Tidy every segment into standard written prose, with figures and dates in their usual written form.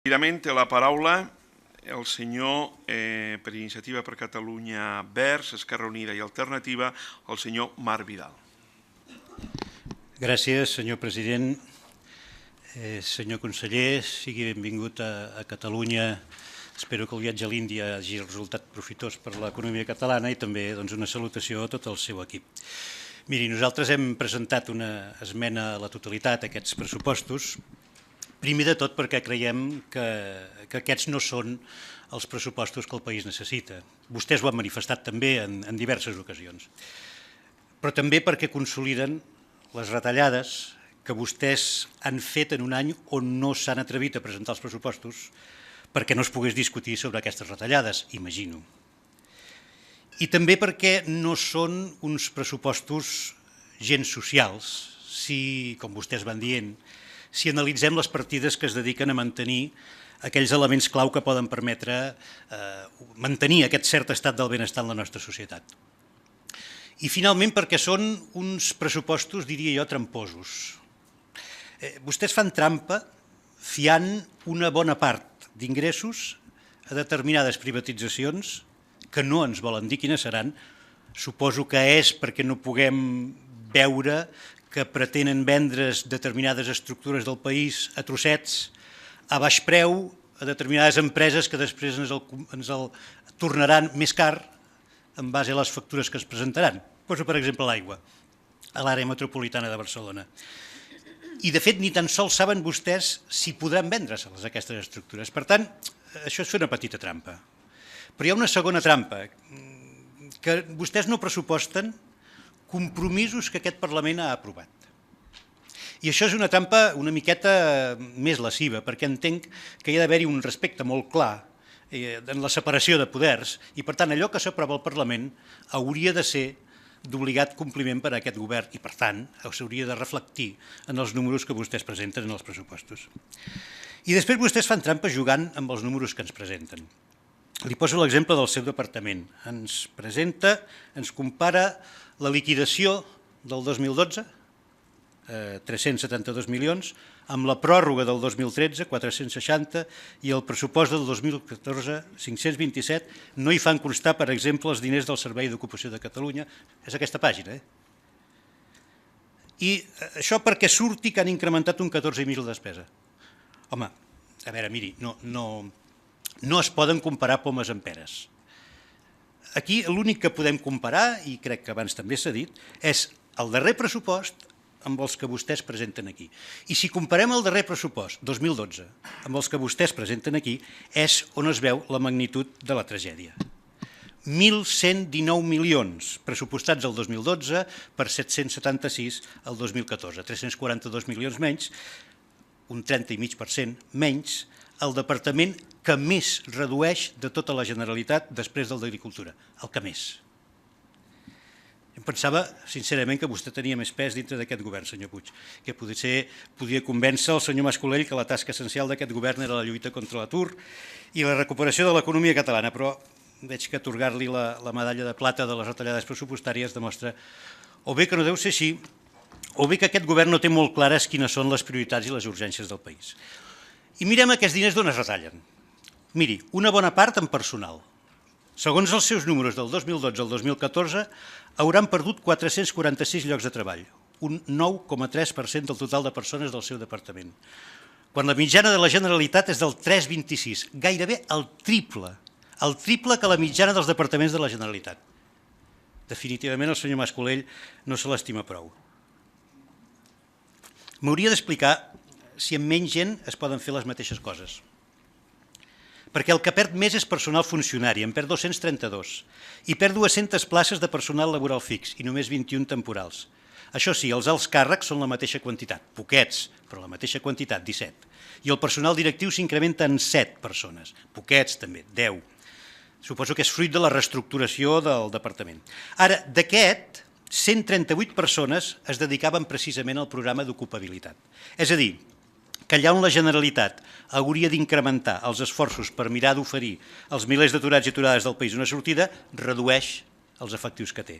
Ràpidament té la paraula el senyor, per Iniciativa per Catalunya Verds, Esquerra Unida i Alternativa, el senyor Marc Vidal. Gràcies, senyor president. Senyor conseller, sigui benvingut a Catalunya. Espero que el viatge a l'Índia hagi resultat profitós per l'economia catalana i també una salutació a tot el seu equip. Miri, nosaltres hem presentat una esmena a la totalitat a aquests pressupostos, primer de tot perquè creiem que aquests no són els pressupostos que el país necessita. Vostès ho han manifestat també en diverses ocasions. Però també perquè consoliden les retallades que vostès han fet en un any on no s'han atrevit a presentar els pressupostos perquè no es pogués discutir sobre aquestes retallades, imagino. I també perquè no són uns pressupostos gens socials, si, com vostès van dient, si analitzem les partides que es dediquen a mantenir aquells elements clau que poden permetre mantenir aquest cert estat del benestar en la nostra societat. I finalment perquè són uns pressupostos, diria jo, tramposos. Vostès fan trampa fiant una bona part d'ingressos a determinades privatitzacions que no ens volen dir quines seran. Suposo que és perquè no puguem veure que pretenen vendre's determinades estructures del país a trossets, a baix preu, a determinades empreses que després ens el tornaran més car en base a les factures que es presentaran. Poso, per exemple, l'aigua a l'àrea metropolitana de Barcelona. I, de fet, ni tan sols saben vostès si podran vendre-se-les aquestes estructures. Per tant, això és fer una petita trampa. Però hi ha una segona trampa, que vostès no pressuposten compromisos que aquest Parlament ha aprovat. I això és una trampa una miqueta més lasciva, perquè entenc que hi ha d'haver-hi un respecte molt clar en la separació de poders i, per tant, allò que s'aprova al Parlament hauria de ser d'obligat compliment per a aquest govern i, per tant, s'hauria de reflectir en els números que vostès presenten en els pressupostos. I després vostès fan trampa jugant amb els números que ens presenten. Li poso l'exemple del seu departament. Ens presenta, ens compara la liquidació del 2012, 372 milions, amb la pròrroga del 2013, 460, i el pressupost del 2014, 527. No hi fan constar, per exemple, els diners del Servei d'Ocupació de Catalunya. És aquesta pàgina. I això perquè surti que han incrementat un 14.000 de despesa. Home, a veure, miri, no es poden comparar pomes amb peres. Aquí l'únic que podem comparar, i crec que abans també s'ha dit, és el darrer pressupost amb els que vostès presenten aquí. I si comparem el darrer pressupost, 2012, amb els que vostès presenten aquí, és on es veu la magnitud de la tragèdia. 1.119 milions pressupostats el 2012 per 776 el 2014, 342 milions menys, un 30,5% menys, el departament que més redueix de tota la Generalitat després del d'Agricultura, el que més. Em pensava, sincerament, que vostè tenia més pes dintre d'aquest govern, senyor Puig, que podia convèncer el senyor Mas-Colell que la tasca essencial d'aquest govern era la lluita contra l'atur i la recuperació de l'economia catalana, però veig que atorgar-li la medalla de plata de les retallades pressupostàries demostra o bé que no deu ser així, o bé que aquest govern no té molt clares quines són les prioritats i les urgències del país. I mirem aquests diners d'on es retallen. Miri, una bona part en personal. Segons els seus números del 2012 al 2014, hauran perdut 446 llocs de treball, un 9,3% del total de persones del seu departament, quan la mitjana de la Generalitat és del 3,26, gairebé el triple que la mitjana dels departaments de la Generalitat. Definitivament el senyor Mas-Colell no se l'estima prou. M'hauria d'explicar si amb menys gent es poden fer les mateixes coses. Perquè el que perd més és personal funcionari, en perd 232, i perd 200 places de personal laboral fix i només 21 temporals. Això sí, els alts càrrecs són la mateixa quantitat, poquets, però la mateixa quantitat, 17. I el personal directiu s'incrementa en 7 persones, poquets també, 10. Suposo que és fruit de la reestructuració del departament. Ara, d'aquest, 138 persones es dedicaven precisament al programa d'ocupabilitat. És a dir, que allà on la Generalitat hauria d'incrementar els esforços per mirar d'oferir als milers d'aturats i aturades del país una sortida, redueix els efectius que té.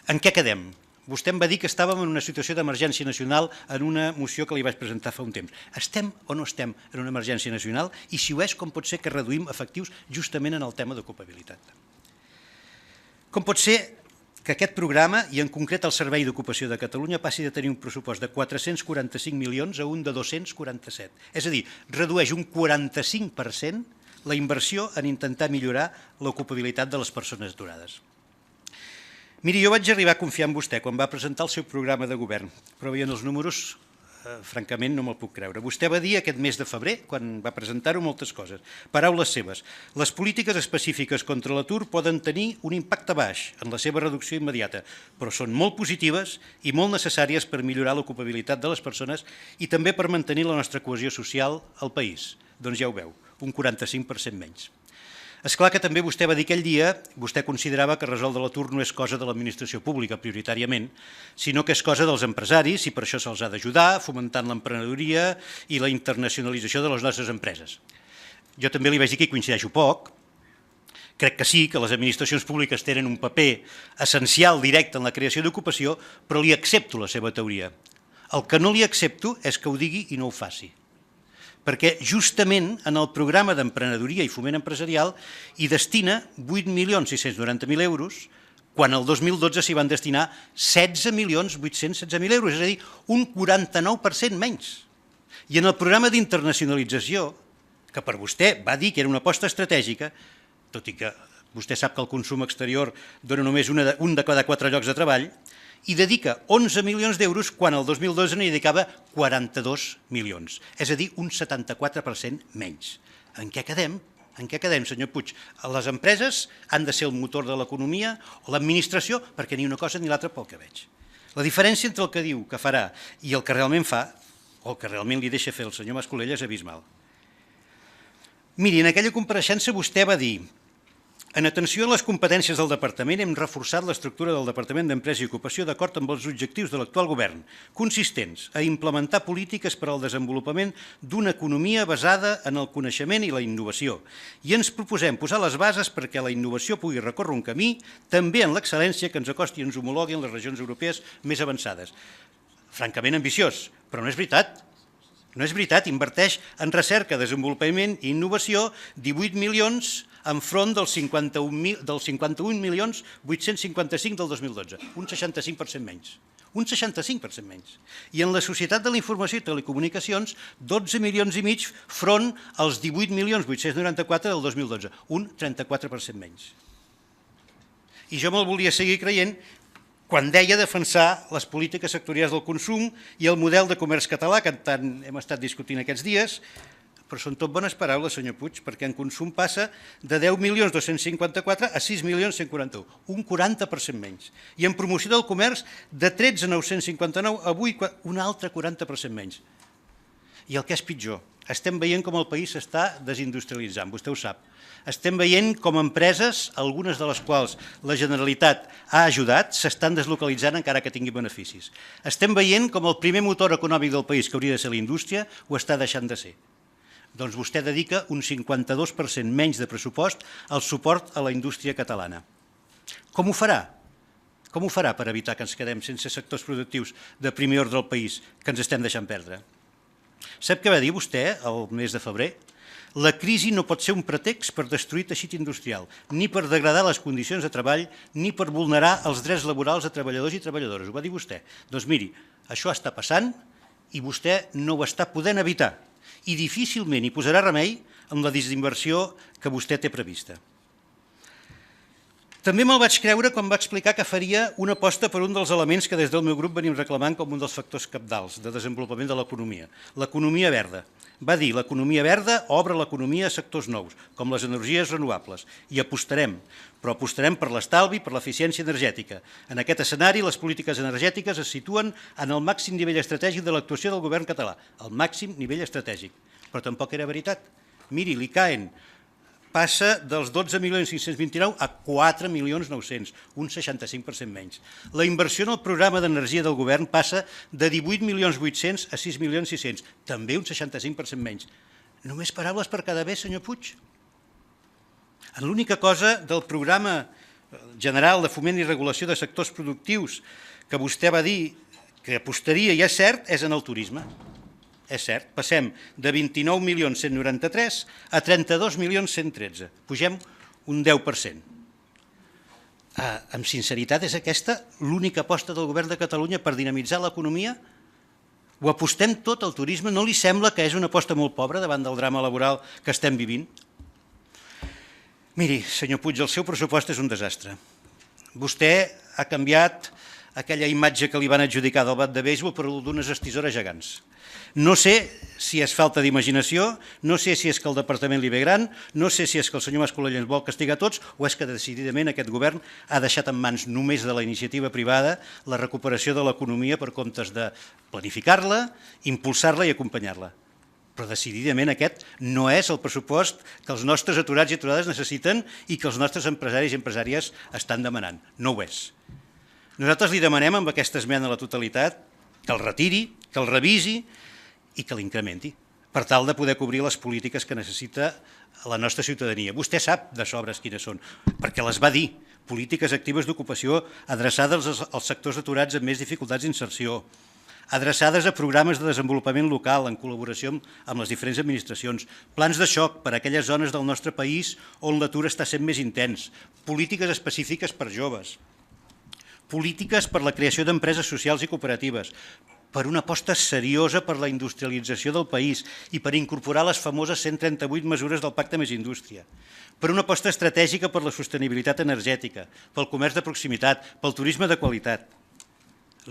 En què quedem? Vostè em va dir que estàvem en una situació d'emergència nacional en una moció que li vaig presentar fa un temps. Estem o no estem en una emergència nacional? I si ho és, com pot ser que reduïm efectius justament en el tema d'ocupabilitat? Com pot ser que aquest programa, i en concret el Servei d'Ocupació de Catalunya, passi de tenir un pressupost de 445 milions a un de 247? És a dir, redueix un 45% la inversió en intentar millorar l'ocupabilitat de les persones aturades. Miri, jo vaig arribar a confiar en vostè quan va presentar el seu programa de govern, però veient els números, francament, no me'l puc creure. Vostè va dir aquest mes de febrer, quan va presentar-ho, moltes coses. Paraules seves. Les polítiques específiques contra l'atur poden tenir un impacte baix en la seva reducció immediata, però són molt positives i molt necessàries per millorar l'ocupabilitat de les persones i també per mantenir la nostra cohesió social al país. Doncs ja ho veu, un 45% menys. És clar que també vostè va dir aquell dia, vostè considerava que resoldre l'atur no és cosa de l'administració pública prioritàriament, sinó que és cosa dels empresaris i per això se'ls ha d'ajudar, fomentant l'emprenedoria i la internacionalització de les nostres empreses. Jo també li vaig dir que hi coincideixo poc. Crec que sí, que les administracions públiques tenen un paper essencial directe en la creació d'ocupació, però li accepto la seva teoria. El que no li accepto és que ho digui i no ho faci. Perquè justament en el programa d'emprenedoria i foment empresarial hi destina 8.690.000 euros, quan el 2012 s'hi van destinar 16.816.000 euros, és a dir, un 49% menys. I en el programa d'internacionalització, que per vostè va dir que era una aposta estratègica, tot i que vostè sap que el consum exterior dona només un de cada 4 llocs de treball, i dedica 11 milions d'euros quan el 2012 n'hi dedicava 42 milions, és a dir, un 74% menys. En què quedem? En què quedem, senyor Puig? Les empreses han de ser el motor de l'economia o l'administració, perquè ni una cosa ni l'altra pel que veig. La diferència entre el que diu que farà i el que realment fa, o el que realment li deixa fer el senyor Mas-Colell, és abismal. Miri, en aquella compareixença vostè va dir: en atenció a les competències del Departament hem reforçat l'estructura del Departament d'Empresa i Ocupació d'acord amb els objectius de l'actual govern, consistents a implementar polítiques per al desenvolupament d'una economia basada en el coneixement i la innovació. I ens proposem posar les bases perquè la innovació pugui recórrer un camí també en l'excel·lència que ens acosti i ens homologui en les regions europees més avançades. Francament ambiciós, però no és veritat. No és veritat, inverteix en recerca, desenvolupament i innovació 18 milions enfront dels 51.855.000 del 2012, un 65% menys. Un 65% menys. I en la Societat de la Informació i Telecomunicacions, 12 milions i mig front als 18.894.000 del 2012, un 34% menys. I jo me'l volia seguir creient quan deia defensar les polítiques sectorials del consum i el model de comerç català, que tant hem estat discutint aquests dies, però són tot bones paraules, senyor Puig, perquè en consum passa de 10.254.000 a 6.141.000, un 40% menys. I en promoció del comerç, de 13.959 a avui, un altre 40% menys. I el que és pitjor, estem veient com el país s'està desindustrialitzant, vostè ho sap. Estem veient com empreses, algunes de les quals la Generalitat ha ajudat, s'estan deslocalitzant encara que tingui beneficis. Estem veient com el primer motor econòmic del país, que hauria de ser la indústria, ho està deixant de ser. Doncs vostè dedica un 52% menys de pressupost al suport a la indústria catalana. Com ho farà? Com ho farà per evitar que ens quedem sense sectors productius de primer ordre al país que ens estem deixant perdre? Sap què va dir vostè el mes de febrer? La crisi no pot ser un pretext per destruir teixit industrial, ni per degradar les condicions de treball, ni per vulnerar els drets laborals de treballadors i treballadores. Ho va dir vostè. Doncs miri, això està passant i vostè no ho està podent evitar. I difícilment hi posarà remei amb la desinversió que vostè té prevista. També me'l vaig creure quan va explicar que faria una aposta per un dels elements que des del meu grup venim reclamant com un dels factors cabdals de desenvolupament de l'economia, l'economia verda. Va dir, l'economia verda obre l'economia a sectors nous, com les energies renovables, i apostarem, però apostarem per l'estalvi i per l'eficiència energètica. En aquest escenari, les polítiques energètiques es situen en el màxim nivell estratègic de l'actuació del govern català, el màxim nivell estratègic. Però tampoc era veritat. Miri, l'ICAEN passa dels 12.529.000 a 4.900.000, un 65% menys. La inversió en el programa d'energia del govern passa de 18.800.000 a 6.600.000, també un 65% menys. Només paraules per quedar bé, senyor Puig? En l'única cosa del programa general de foment i regulació de sectors productius que vostè va dir que apostaria, i és cert, és en el turisme. És cert, passem de 29.193 a 32.113. Pugem un 10%. Amb sinceritat, és aquesta l'única aposta del govern de Catalunya per dinamitzar l'economia? Ho apostem tot al turisme? No li sembla que és una aposta molt pobra davant del drama laboral que estem vivint? Miri, senyor Puig, el seu pressupost és un desastre. Vostè ha canviat aquella imatge que li van adjudicar del bat de béisbol per d'unes estisores gegants. No sé si és falta d'imaginació, no sé si és que el departament li ve gran, no sé si és que el senyor Mas-Colell ens vol castigar tots o és que decididament aquest govern ha deixat en mans només de la iniciativa privada la recuperació de l'economia per comptes de planificar-la, impulsar-la i acompanyar-la. Però decididament aquest no és el pressupost que els nostres aturats i aturades necessiten i que els nostres empresaris i empresàries estan demanant. No ho és. Nosaltres li demanem amb aquesta esmena a la totalitat que el retiri, que el revisi i que l'incrementi, per tal de poder cobrir les polítiques que necessita la nostra ciutadania. Vostè sap de sobres quines són, perquè les va dir, polítiques actives d'ocupació adreçades als sectors aturats amb més dificultats d'inserció, adreçades a programes de desenvolupament local en col·laboració amb les diferents administracions, plans de xoc per a aquelles zones del nostre país on l'atur està sent més intens, polítiques específiques per joves, polítiques per la creació d'empreses socials i cooperatives, per una aposta seriosa per la industrialització del país i per incorporar les famoses 138 mesures del Pacte Més Indústria, per una aposta estratègica per la sostenibilitat energètica, pel comerç de proximitat, pel turisme de qualitat.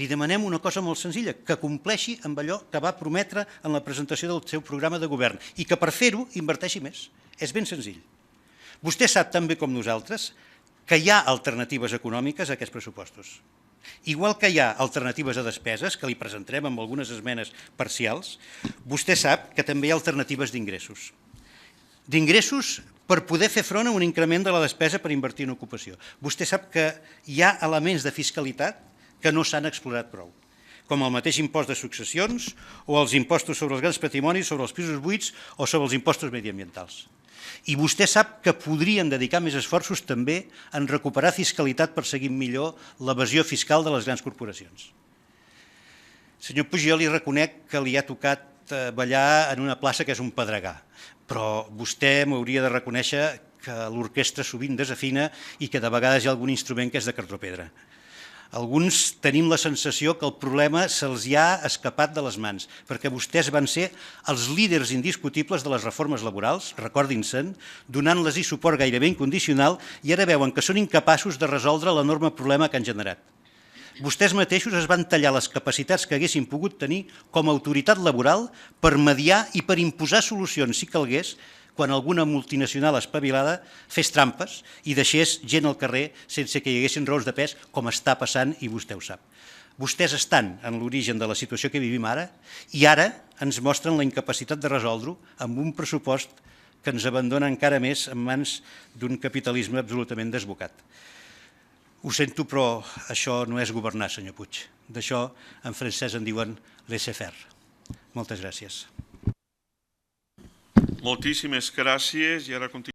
Li demanem una cosa molt senzilla, que compleixi amb allò que va prometre en la presentació del seu programa de govern i que per fer-ho inverteixi més. És ben senzill. Vostè sap tan bé com nosaltres que hi ha alternatives econòmiques a aquests pressupostos. Igual que hi ha alternatives a despeses, que li presentarem amb algunes esmenes parcials, vostè sap que també hi ha alternatives d'ingressos. D'ingressos per poder fer front a un increment de la despesa per invertir en ocupació. Vostè sap que hi ha elements de fiscalitat que no s'han explorat prou, com el mateix impost de successions o els impostos sobre els grans patrimonis, sobre els pisos buits o sobre els impostos mediambientals. I vostè sap que podrien dedicar més esforços també en recuperar fiscalitat per seguir millor l'evasió fiscal de les grans corporacions. Senyor Puig, jo li reconec que li ha tocat ballar en una plaça que és un pedregar, però vostè m'hauria de reconèixer que l'orquestra sovint desafina i que de vegades hi ha algun instrument que és de cartó-pedra. Alguns tenim la sensació que el problema se'ls ha escapat de les mans, perquè vostès van ser els líders indiscutibles de les reformes laborals, recordin-se'n, donant-les-hi suport gairebé incondicional i ara veuen que són incapaços de resoldre l'enorme problema que han generat. Vostès mateixos es van tallar les capacitats que haguessin pogut tenir com a autoritat laboral per mediar i per imposar solucions, si calgués, quan alguna multinacional espavilada fes trampes i deixés gent al carrer sense que hi haguessin raons de pes, com està passant i vostè ho sap. Vostès estan en l'origen de la situació que vivim ara i ara ens mostren la incapacitat de resoldre-ho amb un pressupost que ens abandona encara més en mans d'un capitalisme absolutament desbocat. Ho sento, però això no és governar, senyor Puig. D'això en francès en diuen laissez-faire. Moltes gràcies. Moltíssimes gràcies i ara continuem.